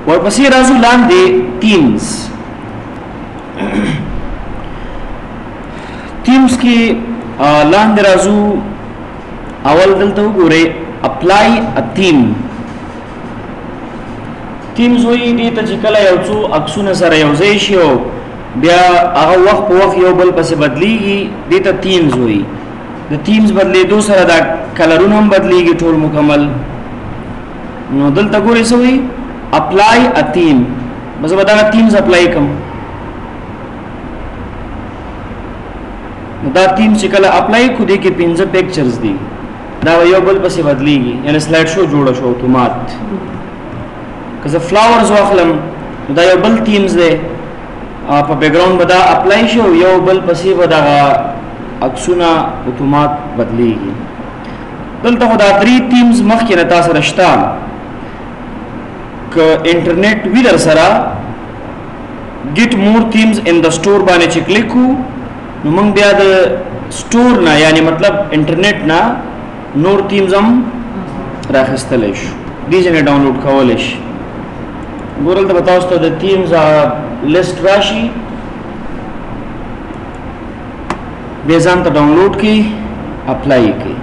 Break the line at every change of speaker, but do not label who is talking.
ورپسې راځو لاندې تیمز کې لاندې راځو اول دلته وګورئ اپلای ا تیم تیمز وایي دې ته چې کله یو څو عکسونه سره یو ځای شي او بیا هغه وخت په وخت یو بل پسې بدلیږي دې ته تیمز وایي د تیمز بدلیدو سره دا کلرونه هم بدلیږي ټول مکمل نو دلته ګورئ څه وایي اپلای ا تیم بس به دغه تیمز اپلای کوم دا تیم چې کله اپلای کو دي کې 15 پکچرز دي دا یو بل پسې بدلیږي یعنی سلایډ شو جوړه شو اتومات که زه فلاورز واخلم دا یو بل تیمز دی په بیک ګراوند به دا اپلای شو یو بل پسې به دغه عکسونه اتومات بدلیږي دلته خو دا 3 تیمز مخکې نه تاسو رشته که انټرنیټ وی در سره ګیټ مور تیمز ان د سٹور باندې چې کلیک کو نو موږ بیا د سٹور نه یعنی مطلب انټرنیټ نه نور تیمز هم راخستلی شو دې ځای نه ډاونلوډ کولی شي ګورل ته به تاسو ته د تیمز لیست راشي بیا ځان ته ډاونلوډ کړي اپلای کړي